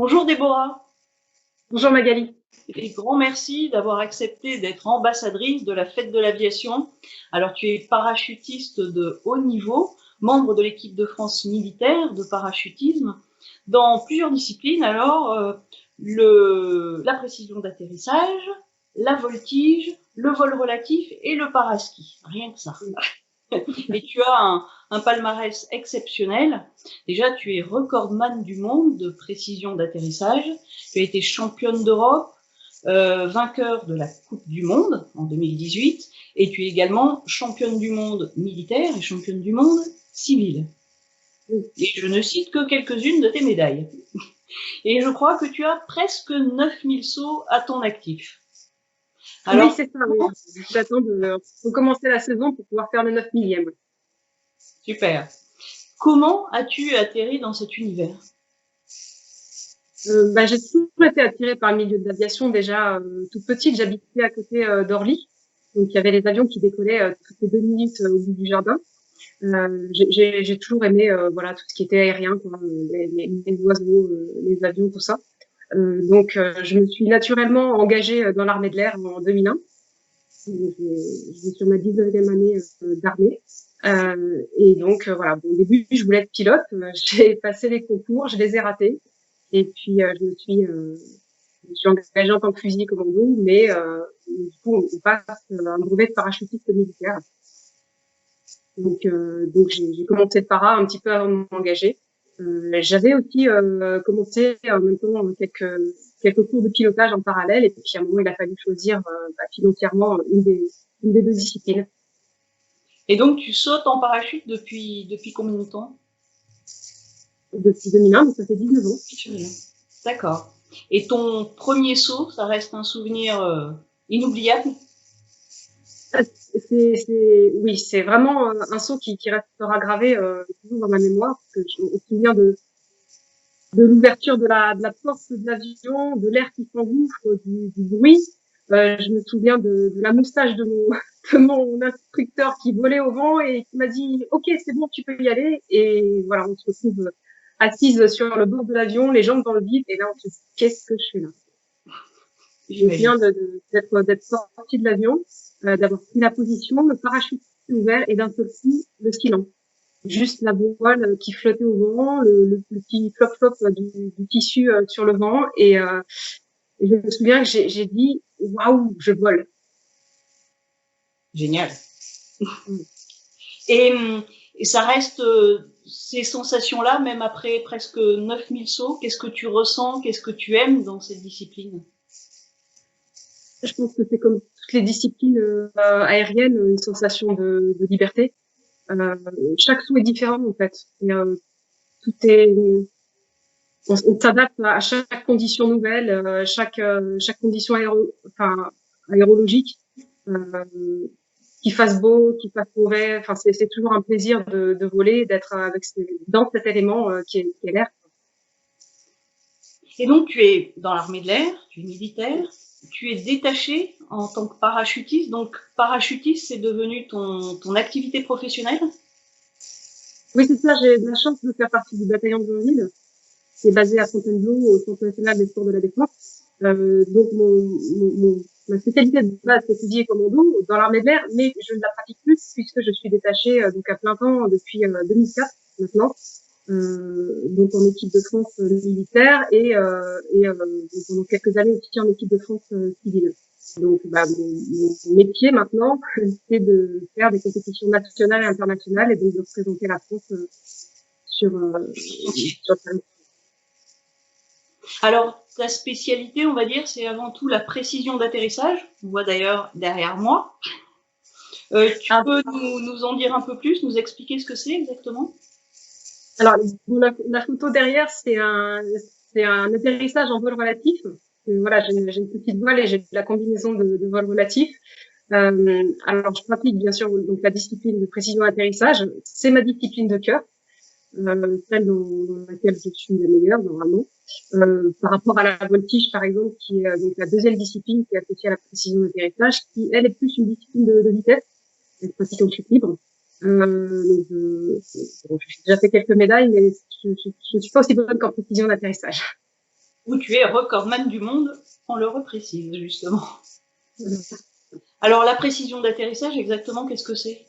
Bonjour Déborah, Bonjour Magali. et grand merci d'avoir accepté d'être ambassadrice de la Fête de l'Aviation. Alors tu es parachutiste de haut niveau, membre de l'équipe de France militaire de parachutisme dans plusieurs disciplines. Alors la précision d'atterrissage, la voltige, le vol relatif et le paraski. Rien que ça. Et tu as un palmarès exceptionnel. Déjà, tu es recordman du monde de précision d'atterrissage. Tu as été championne d'Europe, vainqueur de la Coupe du Monde en 2018, et tu es également championne du monde militaire et championne du monde civil. Et je ne cite que quelques-unes de tes médailles. Et je crois que tu as presque 9000 sauts à ton actif. Alors, oui, c'est ça. Oui. J'attends de recommencer la saison pour pouvoir faire le 9 millième. Oui. Super. Comment as-tu atterri dans cet univers? J'ai toujours été attirée par le milieu de l'aviation. Déjà, toute petite, j'habitais à côté d'Orly. Donc, il y avait les avions qui décollaient toutes les 2 minutes au bout du jardin. J'ai toujours aimé tout ce qui était aérien, quoi, les oiseaux, les avions, tout ça. Je me suis naturellement engagée dans l'armée de l'air en 2001. Je vais sur ma 19e année d'armée. Au début, je voulais être pilote. J'ai passé les concours, je les ai ratés. Et puis, je me suis engagée en tant que fusilier commando, mais du coup, on passe un brevet de parachutiste militaire. Donc j'ai commencé le para un petit peu avant de m'engager. J'avais aussi commencé en même temps quelques cours de pilotage en parallèle, et puis à un moment il a fallu choisir financièrement une des deux disciplines. Et donc tu sautes en parachute depuis combien de temps? Depuis 2001, donc ça fait 19 ans. D'accord. Et ton premier saut, ça reste un souvenir inoubliable? Oui, c'est vraiment un saut qui restera gravé toujours dans ma mémoire, parce que on se souvient de l'ouverture de la porte de l'avion, de l'air qui s'engouffre, du bruit. Je me souviens de la moustache de mon instructeur qui volait au vent et qui m'a dit « Ok, c'est bon, tu peux y aller ». Et voilà, on se retrouve assise sur le bord de l'avion, les jambes dans le vide, et là on se dit « Qu'est-ce que je fais là ?» Je me souviens d'être sortie de l'avion, d'avoir pris la position, le parachute ouvert, et d'un seul coup, le silence. Juste la voile qui flottait au vent, le petit flop-flop du tissu sur le vent. Et je me souviens que j'ai dit « Waouh, je vole ». Génial. Et ça reste ces sensations-là, même après presque 9000 sauts. Qu'est-ce que tu ressens? Qu'est-ce que tu aimes dans cette discipline? Je pense que c'est comme toutes les disciplines aériennes, une sensation de liberté. Chaque saut est différent en fait. Et, tout est on s'adapte à chaque condition nouvelle, chaque condition aérologique, qu'il fasse beau, qu'il fasse mauvais. Enfin, c'est toujours un plaisir de voler, d'être dans cet élément qui est l'air. Et donc, tu es dans l'armée de l'air, tu es militaire, tu es détaché en tant que parachutiste. Donc, parachutiste, c'est devenu ton activité professionnelle? Oui, c'est ça. J'ai de la chance de faire partie du bataillon de Joinville, qui est basé à Fontainebleau, au Centre national des sports de la défense. Donc, ma spécialité de base, c'est fusilier commando dans l'armée de l'air, mais je ne la pratique plus puisque je suis détachée donc à plein temps depuis 2004 maintenant. Donc en équipe de France militaire et pendant quelques années aussi en équipe de France civile. Donc mon métier maintenant, c'est de faire des compétitions nationales et internationales et donc de représenter la France sur le. Alors, ta spécialité, on va dire, c'est avant tout la précision d'atterrissage. On voit d'ailleurs derrière moi. Tu peux nous en dire un peu plus, nous expliquer ce que c'est exactement? Alors, la photo derrière, c'est un atterrissage en vol relatif. Voilà, j'ai une petite voile et j'ai la combinaison de vol relatif. Alors, je pratique bien sûr donc la discipline de précision atterrissage. C'est ma discipline de cœur, celle dans laquelle je suis la meilleure normalement. Par rapport à la voltige, par exemple, qui est donc la deuxième discipline qui est associée à la précision d'atterrissage, qui elle est plus une discipline de vitesse. Je pratique en chute libre. J'ai déjà fait quelques médailles, mais je suis pas aussi bonne qu'en précision d'atterrissage. où tu es recordman du monde, on le reprécise justement. Alors la précision d'atterrissage, exactement, qu'est-ce que c'est?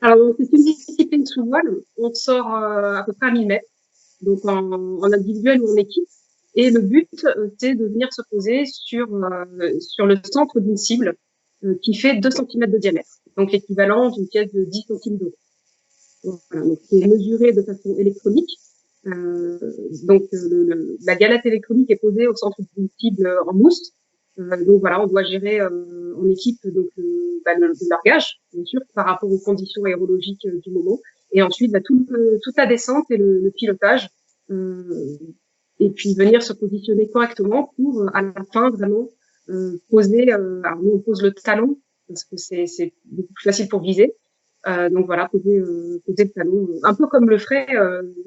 Alors, c'est une discipline sous voile. On sort à peu près à 1000 mètres, donc en individuel ou en équipe. Et le but, c'est de venir se poser sur le centre d'une cible qui fait 2 cm de diamètre, donc l'équivalent d'une pièce de 10 centimes d'euro. Voilà, donc qui est mesuré de façon électronique. Donc la galette électronique est posée au centre d'une cible en mousse. Donc voilà, on doit gérer en équipe donc le largage, bien sûr, par rapport aux conditions aérologiques du moment, et ensuite toute la descente et le pilotage, et puis venir se positionner correctement pour à la fin vraiment poser. Alors nous on pose le talon parce que c'est beaucoup plus facile pour viser. Donc voilà, poser le talon, un peu comme le ferait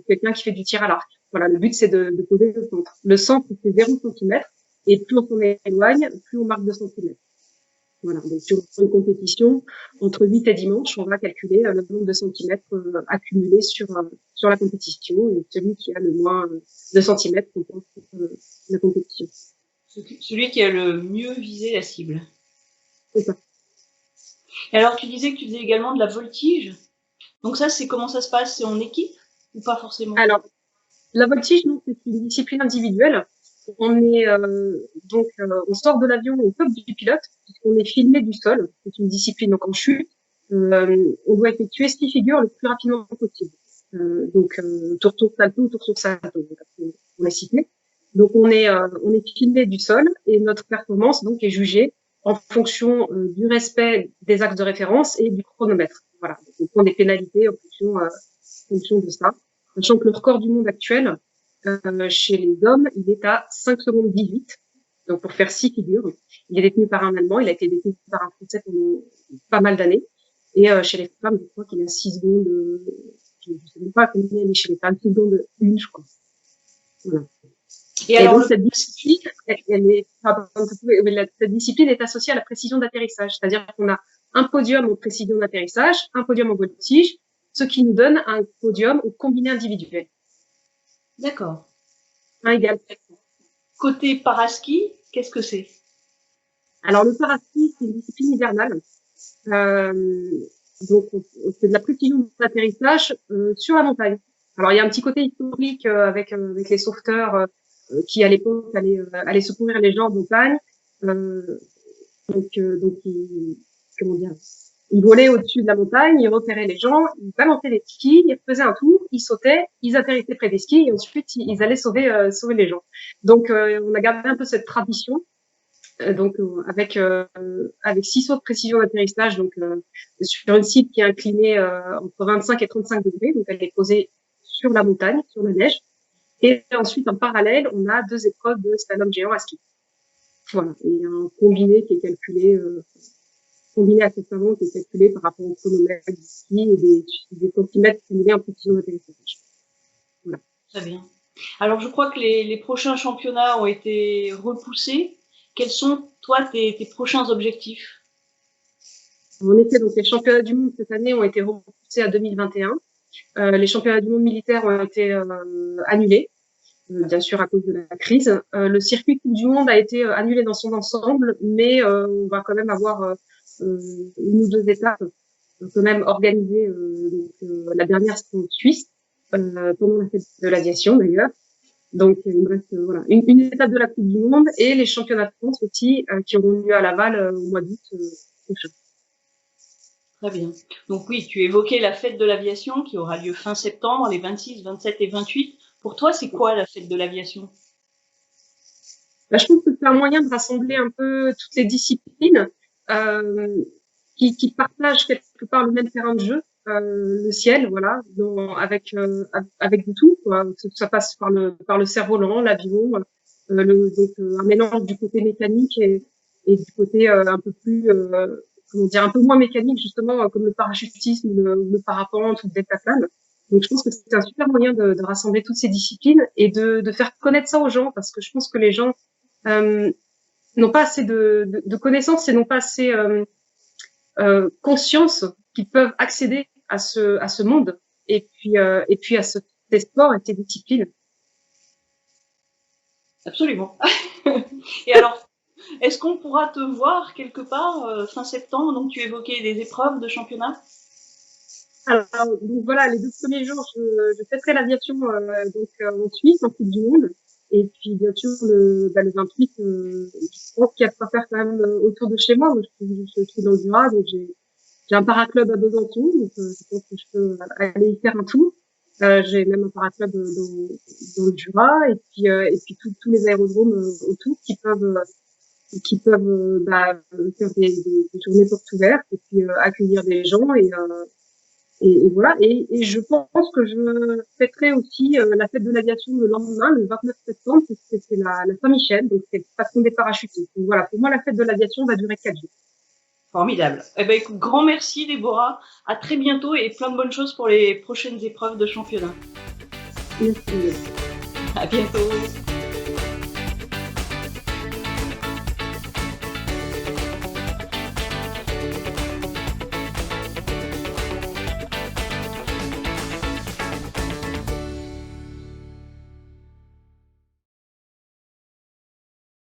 quelqu'un qui fait du tir à l'arc. Voilà, le but c'est de poser le centre. Le centre c'est 0 cm, et plus on s'en éloigne, plus on marque 2 cm. Voilà, donc sur une compétition, entre 8 et 10 manches, on va calculer le nombre de centimètres accumulés sur la compétition, et celui qui a le moins de centimètres compense la compétition. Celui qui a le mieux visé la cible. C'est ça. Et alors, tu disais que tu faisais également de la voltige. Donc ça, c'est comment ça se passe? C'est en équipe ou pas forcément? Alors, la voltige, non, c'est une discipline individuelle. On sort de l'avion au top du pilote, puisqu'on est filmé du sol. C'est une discipline donc en chute. On doit effectuer 6 figures le plus rapidement possible. Tour sur salto, tour sur salto, on est cité. Donc on est filmé du sol, et notre performance donc est jugée en fonction du respect des axes de référence et du chronomètre. Voilà, donc on prend des pénalités en fonction de ça. Sachant que le record du monde actuel chez les hommes, il est à 5 secondes 18. Donc pour faire 6 figures, il est détenu par un Allemand, il a été détenu par un Français pendant pas mal d'années. Et chez les femmes, je crois qu'il a 6 secondes, je ne sais même pas combien il est chez les femmes, 6 secondes 1, je crois. Voilà. Et alors, donc, cette discipline est associée à la précision d'atterrissage. C'est-à-dire qu'on a un podium en précision d'atterrissage, un podium en voltige, ce qui nous donne un podium au combiné individuel. D'accord. Un égal. Côté paraski, qu'est-ce que c'est? Alors, le paraski, c'est une discipline hivernale. Donc, c'est de la précision d'atterrissage sur la montagne. Alors, il y a un petit côté historique avec les sauveteurs qui, à l'époque, allaient secourir les gens en montagne. Ils volaient au-dessus de la montagne, ils repéraient les gens, ils balançaient les skis, ils faisaient un tour, ils sautaient, ils atterrissaient près des skis, et ensuite ils allaient sauver les gens. Donc on a gardé un peu cette tradition, avec 6 sauts de précision d'atterrissage, donc sur une cible qui est inclinée entre 25 et 35 degrés, donc elle est posée sur la montagne, sur la neige. Et ensuite en parallèle, on a 2 épreuves de slalom géant à ski. Voilà, et un combiné qui est calculé assez savant, qui est calculé par rapport au chronomètre du ski et des centimètres cumulés en précision d'atterrissage. Voilà. Très bien. Alors, je crois que les prochains championnats ont été repoussés. Quels sont, toi, tes prochains objectifs? En effet, donc les championnats du monde cette année ont été repoussés à 2021. Les championnats du monde militaire ont été annulés, bien sûr à cause de la crise. Le circuit Coupe du Monde a été annulé dans son ensemble, mais on va quand même avoir une ou 2 étapes quand même organisées. La dernière, c'est en Suisse, pendant la fête de l'aviation d'ailleurs. Donc il me reste une étape de la Coupe du Monde et les championnats de France aussi qui auront lieu à Laval au mois d'août prochain. Très bien. Donc oui, tu évoquais la fête de l'aviation qui aura lieu fin septembre, les 26, 27 et 28. Pour toi, c'est quoi la fête de l'aviation? Je trouve que c'est un moyen de rassembler un peu toutes les disciplines qui partagent quelque part le même terrain de jeu, le ciel, voilà, avec du tout, quoi. Ça passe par le cerf-volant, l'avion, un mélange du côté mécanique et du côté un peu plus un peu moins mécanique, justement, comme le parachutisme, le parapente ou le deltaplane. Donc je pense que c'est un super moyen de rassembler toutes ces disciplines et de faire connaître ça aux gens, parce que je pense que les gens n'ont pas assez de connaissances et n'ont pas assez conscience qu'ils peuvent accéder à ce monde et puis à ces sports et ces disciplines. Absolument. Et alors, est-ce qu'on pourra te voir quelque part fin septembre? Donc, tu évoquais des épreuves de championnat. Alors, donc voilà, les 2 premiers jours, je fêterai l'aviation en Suisse, en Coupe du Monde. Et puis bien sûr le 28, je pense qu'il y a de quoi faire quand même autour de chez moi. Moi, je suis dans le Jura, donc j'ai un paraclub à Besançon, donc je pense que je peux aller y faire un tour. J'ai même un paraclub dans le Jura, et puis tous les aérodromes autour qui peuvent faire des journées portes ouvertes et puis accueillir des gens et voilà. Et je pense que je fêterai aussi la fête de l'aviation le lendemain, le 29 septembre, puisque c'est la Saint-Michel, donc c'est le patron des parachutistes. Donc voilà, pour moi, la fête de l'aviation va durer 4 jours. Formidable. Eh ben, écoute, grand merci, Déborah. À très bientôt et plein de bonnes choses pour les prochaines épreuves de championnat. Merci. À bientôt.